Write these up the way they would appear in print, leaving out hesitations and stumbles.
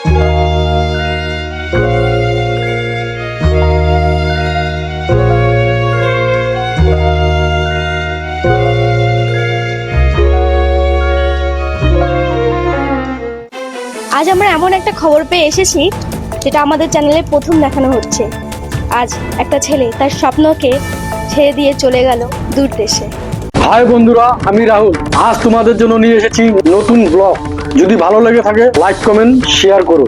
আজ আমরা এমন একটা খবর পেয়ে এসেছি যেটা আমাদের চ্যানেলে প্রথম দেখানো হচ্ছে। আজ একটা ছেলে তার স্বপ্নকে ছেড়ে দিয়ে চলে গেল দূর দেশে। হাই বন্ধুরা, আমি রাহুল। আজ তোমাদের জন্য নিয়ে এসেছি নতুন ব্লগ। যদি ভালো লেগে থাকে লাইক কমেন্ট শেয়ার করো।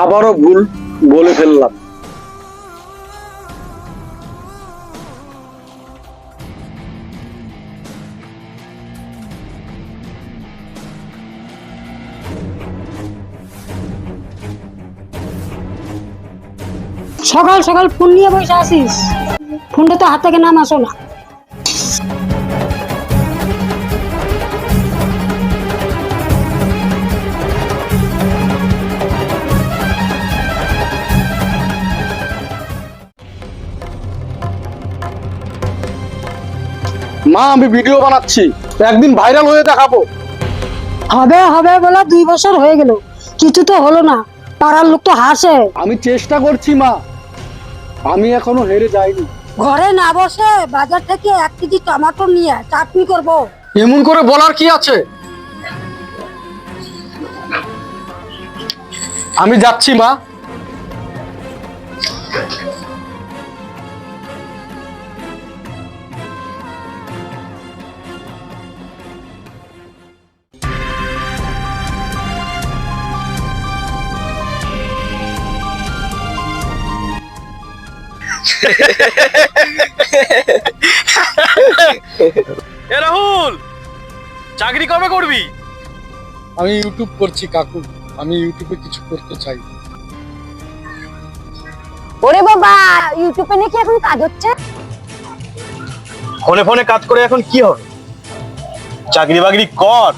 আবারও ভুল বলে ফেললাম। সকাল সকাল ফোন নিয়ে বসে আসিস, ফোনটা তো হাত থেকে নাম আসো না। মা, আমি ভিডিও বানাচ্ছি, একদিন ভাইরাল হয়ে দেখাবো। হবে হবে বলে 2 বছর হয়ে গেল, কিছু তো হলো না। পাড়ার লোক তো হাসে। আমি চেষ্টা করছি মা, আমি এখনো হেরে যাইনি। ঘরে না বসে বাজার থেকে 1 কেজি টমেটো নিয়ে চাটনি করব। এমন করে বলার কি আছে? আমি যাচ্ছি মা। রাহুল, চাকরি কবে করবি? আমি ইউটিউব করছি কাকু, আমি ইউটিউবে কিছু করতে চাই। ওরে বাবা, ইউটিউবে নাকি এখন কাজ হচ্ছে? ফোনে ফোনে কাজ করে এখন কি হবে? চাকরি বাকরি কর।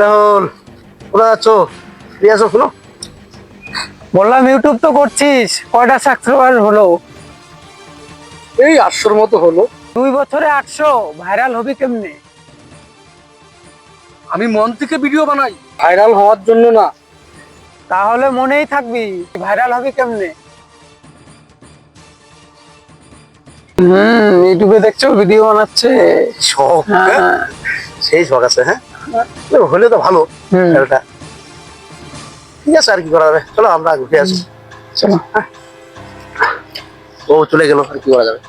রাহুল, কোথায় আছো? ফিরে আসো। শোনো, বললাম ইউটিউব তো করছিস, কয়টা সাবস্ক্রাইবার হলো? এই 800-র মতো হলো। 2 বছরে 800, ভাইরাল হবি কেমনে? আমি মন থেকে ভিডিও বানাই, ভাইরাল হওয়ার জন্য না। তাহলে মনেই থাকবি, ভাইরাল হবি কেমনে? ইউটিউবে দেখছো ভিডিও বানাচ্ছে, শখ। হ্যাঁ। সেই শখ আছে। হ্যাঁ, হলে তো ভালো। খেলটা ঠিক আছে, আর কি করা যাবে। চলো আমরা ঘুরে আসি। চলো। ও চলে গেল, আর কি করা যাবে।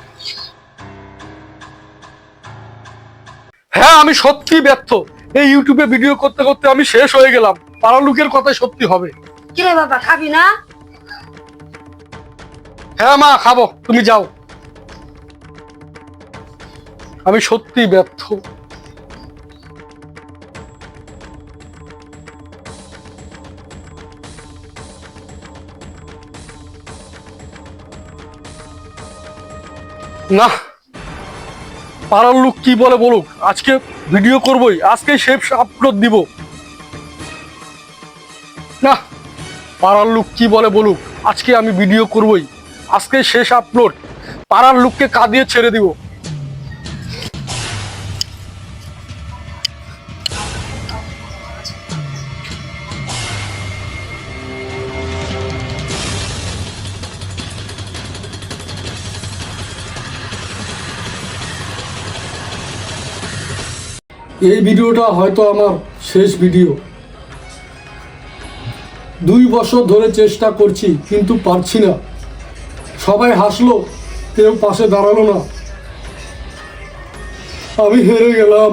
হ্যাঁ, আমি সত্যি ব্যর্থ। এই ইউটিউবে ভিডিও করতে করতে আমি শেষ হয়ে গেলাম। পাড়ার লোকের কথাই সত্যি হবে। কি রে বাবা, খাবি না? হ্যাঁ মা, খাবো, তুমি যাও। আমি সত্যি ব্যর্থ। না, পাড়ার লোক কি বলে বলুক, আজকে ভিডিও করবই, আজকে শেষ আপলোড দিব। না, পাড়ার লোক কি বলে বলুক, আজকে আমি ভিডিও করবই, আজকে শেষ আপলোড। পাড়ার লোককে কাঁদিয়ে ছেড়ে দিব। এই ভিডিওটা হয়তো আমার শেষ ভিডিও। 2 বছর ধরে চেষ্টা করছি কিন্তু পারছি না। সবাই হাসলো, কেউ পাশে দাঁড়ালো না। আমি হেরে গেলাম।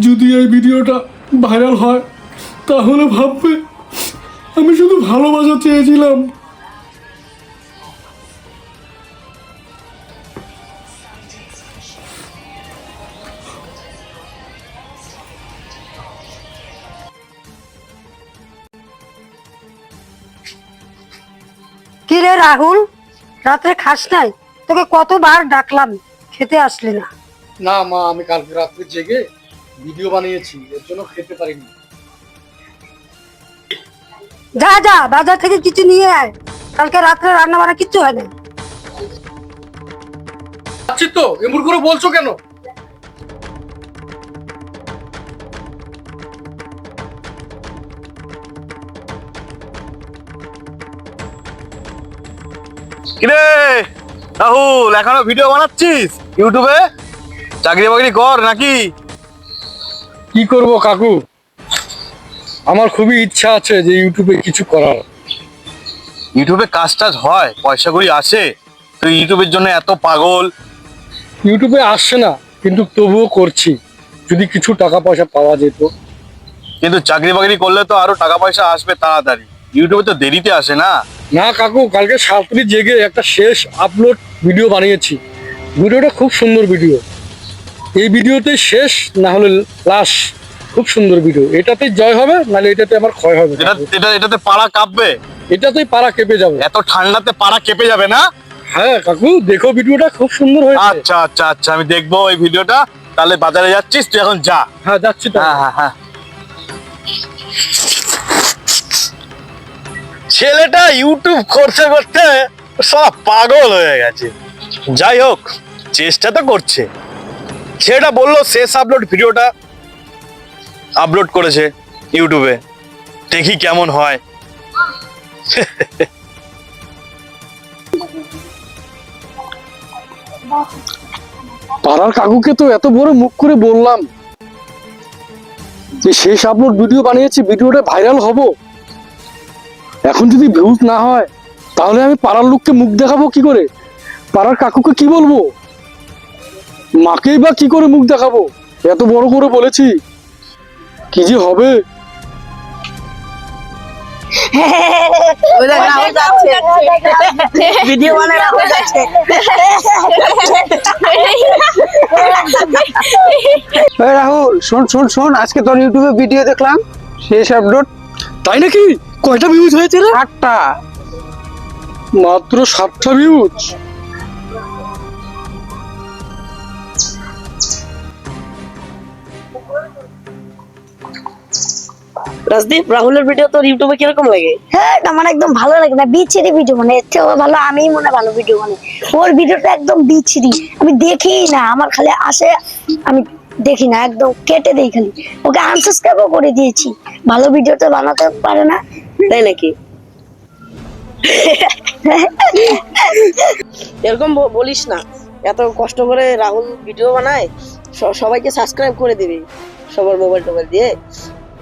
যদি এই ভিডিওটা ভাইরাল হয় তাহলে ভাববে আমি শুধু ভালোবাসা চেয়েছিলাম। কি রে রাহুল, রাত্রে খাস নাই? তোকে কতবার ডাকলাম, খেতে আসলি না। না মা, আমি কালকে রাত্রে জেগে ভিডিও বানিয়েছি, এর জন্য খেতে পারিনি। যা যা, বাজার থেকে কিছু নিয়ে আয়, কালকে রাত্রে রান্না বান্না কিচ্ছু হয় না। আচ্ছা, তো এমন করে বলছো কেন? কিরে রাহুল, এখনো ভিডিও বানাচ্ছিস ইউটিউবে? চাকরি বাকরি কর নাকি? কি করব কাকু, আমার খুবই ইচ্ছা আছে যে ইউটিউবে কিছু করার। ইউটিউবে কাজ টাজ হয়, পয়সা কড়ি আসে? তুই ইউটিউবের জন্য এত পাগল? ইউটিউবে আসছে না, কিন্তু তবুও করছি, যদি কিছু টাকা পয়সা পাওয়া যেত। কিন্তু চাকরি বাকরি করলে তো আরো টাকা পয়সা আসবে তাড়াতাড়ি, ইউটিউবে তো দেরিতে আসে না? না কাকু, কালকে সাতটি জেগে একটা শেষ আপলোড ভিডিও বানিয়েছি। ভিডিওটা খুব সুন্দর ভিডিও। এই ভিডিওতে শেষ না হলে লাস্ট, খুব সুন্দর ভিডিও। এটাতেই জয় হবে, নাহলে এটাতে আমার ক্ষয় হবে। এটাতে পাড়া কাঁপবে? এটাতেই পাড়া কেঁপে যাবে। এত ঠান্ডাতে পাড়া কেঁপে যাবে না? হ্যাঁ কাকু, দেখো ভিডিওটা খুব সুন্দর হয়েছে। আচ্ছা আচ্ছা আচ্ছা, আমি দেখবো এই ভিডিওটা। তাহলে বাজারে যাচ্ছিস তুই, এখন যা। হ্যাঁ যাচ্ছি তো। হ্যাঁ হ্যাঁ হ্যাঁ। ছেলেটা ইউটিউব করতে করতে সব পাগল হয়ে গেছে। যাই হোক, চেষ্টা তো করছে। ছেলেটা বললো শেষ আপলোড ভিডিওটা আপলোড করেছে ইউটিউবে, দেখি কেমন হয়। পাড়ার কাকুকে তো এত বড় মুখ করে বললাম যে শেষ আপলোড ভিডিও বানিয়েছি, ভিডিওটা ভাইরাল হব। এখন যদি ভিউজ না হয় তাহলে আমি পাড়ার লোককে মুখ দেখাবো কি করে? পাড়ার কাকুকে কি বলবো? মাকেই বা কি করে মুখ দেখাবো? এত বড় করে বলেছি, কি যে হবে। ভিডিও বানায় রাহুল যাচ্ছে। রাহুল শোন শোন শোন, আজকে তোর ইউটিউবে ভিডিও দেখলাম, শেষ আপলোড। তাই নাকি? কয়টা ভিউজ হয়েছে রে? 8টা। মাত্র 7টা ভিউজ? রাজদীপ, রাহুলের ভিডিও তোর ইউটিউবে কিরকম লাগে? হ্যাঁ, আমার একদম ভালো লাগে না, বিচ্ছিরি ভিডিও, মানে এর থেকেও ভালো আমি মনে ভালো ভিডিও মানে। ওর ভিডিওটা একদম বিচ্ছিরি, আমি দেখি না, আমার খালি আসে, আমি দেখি না, একদম কেটে দেই খালি। ওকে আনসাবস্ক্রাইবও করে দিয়েছি, ভালো ভিডিও তো বানাতে পারে না। তাই নাকি? এরকম বলিস না, এত কষ্ট করে রাহুল ভিডিও বানায়, সবাইকে সাবস্ক্রাইব করে দিবি সবার মোবাইল টোবাইল দিয়ে।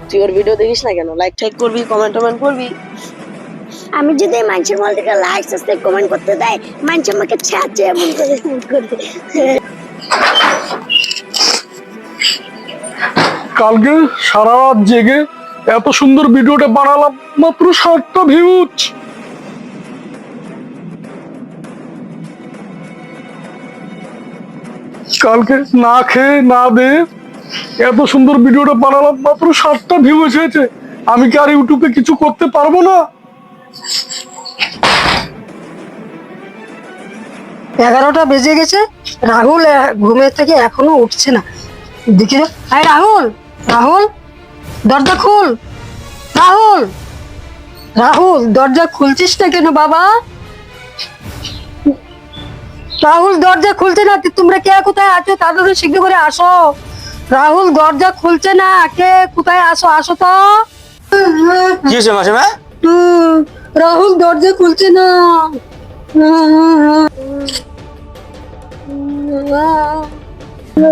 তুই ওর ভিডিও দেখিস না কেন? লাইক টাইক করবি, কমেন্ট টমেন্ট করবি। আমি যদি মানুষের মধ্যে থেকে লাইক সাবস্ক্রাইব কমেন্ট করতে দেয়, মানুষ আমাকে ছাড়ছে এমন করতে। কালকে সারা রাত জেগে এত সুন্দর ভিডিওটা বানালাম, মাত্র 7টা ভিউজ। কালকে না খেয়ে না দিয়ে এত সুন্দর ভিডিওটা বানালাম, মাত্র 7টা ভিউজ হয়েছে। আমি কি আর ইউটিউবে কিছু করতে পারবো না? 11টা বেজে গেছে, রাহুল ঘুমের থেকে এখনো উঠছে না। দেখি রে, আরে রাহুল, রাহুল দরজা খুল, রাহুল, রাহুল দরজা খুলছিস না কেন বাবা? রাহুল দরজা খুলছে না, তোমরা কে কোথায় আছো? তাড়াতাড়ি শীঘ্র করে আসো। রাহুল দরজা খুলছে না, কে কোথায়? আসো আসো তো। কি হয়েছে মাসিমা? রাহুল দরজা খুলছে না।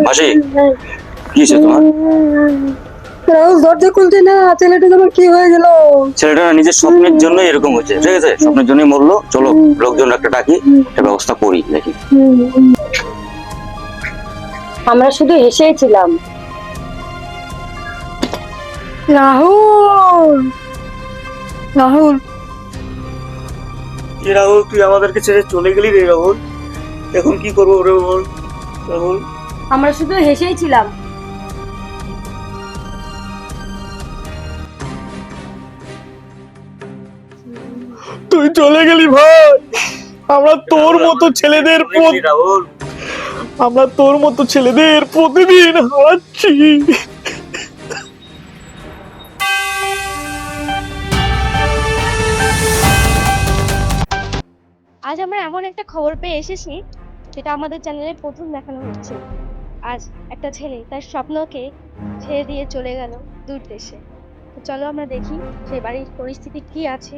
মাসি, কি হয়েছে তোমার? রাহুল দরজা খুলছে না, ছেলেটা তোমার কি হয়ে গেল? ছেলেটা নিজের স্বপ্নের জন্য এরকম হয়েছে, ঠিক আছে? স্বপ্নের জন্যই মরলো। চলো লোকজন একটা ডাকি, একটা ব্যবস্থা করি নাকি। আমরা শুধু হেসেই ছিলাম। রাহুল, রাহুল, রাহুল, তুই আমাদেরকে ছেড়ে চলে গেলি রে রাহুল। এখন কি করবো রে বল রাহুল? আমরা শুধু হেসেই ছিলাম। তুই চলে গেলি ভাই। আমরা তোর মতো ছেলেদের রাহুল, আমরা তোর মতো ছেলেদের প্রতিদিন হারাচ্ছি। আজ আমরা এমন একটা খবর পেয়ে এসেছি যেটা আমাদের চ্যানেলে প্রথম দেখানো হচ্ছে। আজ একটা ছেলে তার স্বপ্নকে ছেড়ে দিয়ে চলে গেল দূর দেশে। তো চলো আমরা দেখি সেই বাড়ির পরিস্থিতি কি আছে।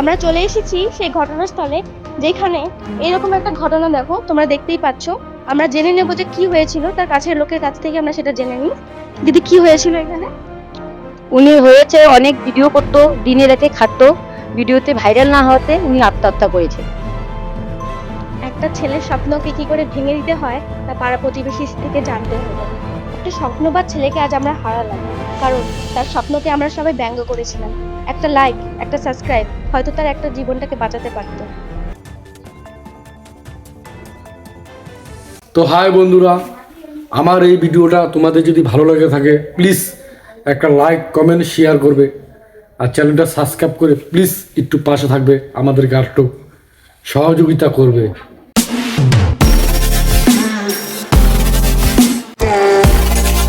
আমরা চলে এসেছি সেই ঘটনাস্থলে, যেখানে এরকম একটা ঘটনা দেখো, তোমরা দেখতেই পাচ্ছ। আমরা জেনে নেব যে কি হয়েছিল, তার কাছের লোকের কাছ থেকে আমরা সেটা জেনে নিই। দিদি, কি হয়েছিল এখানে? উনি হয়েছে অনেক ভিডিও করতো, দিনে রাতে খাটতো, ভিডিওতে ভাইরাল না হওয়াতে উনি আত্মহত্যা করেছে। একটা ছেলের স্বপ্নকে কি করে ভেঙে দিতে হয় তা পাড়া প্রতিবেশী থেকে জানতে হবে। একটা স্বপ্নবাদ ছেলেকে আজ আমরা হারালাম, কারণ তার স্বপ্নকে আমরা সবাই ব্যঙ্গ করেছিলাম। একটা লাইক, একটা সাবস্ক্রাইব হয়তো তার একটা জীবনটাকে বাঁচাতে পারত। তো হাই বন্ধুরা, আমার এই ভিডিওটা তোমাদের যদি ভালো লাগে থাকে প্লিজ একটা লাইক, কমেন্ট, শেয়ার করবে। আর চ্যানেলটা সাবস্ক্রাইব করে প্লিজ একটু পাশে থাকবে, আমাদেরকে আরেকটু সহযোগিতা করবে।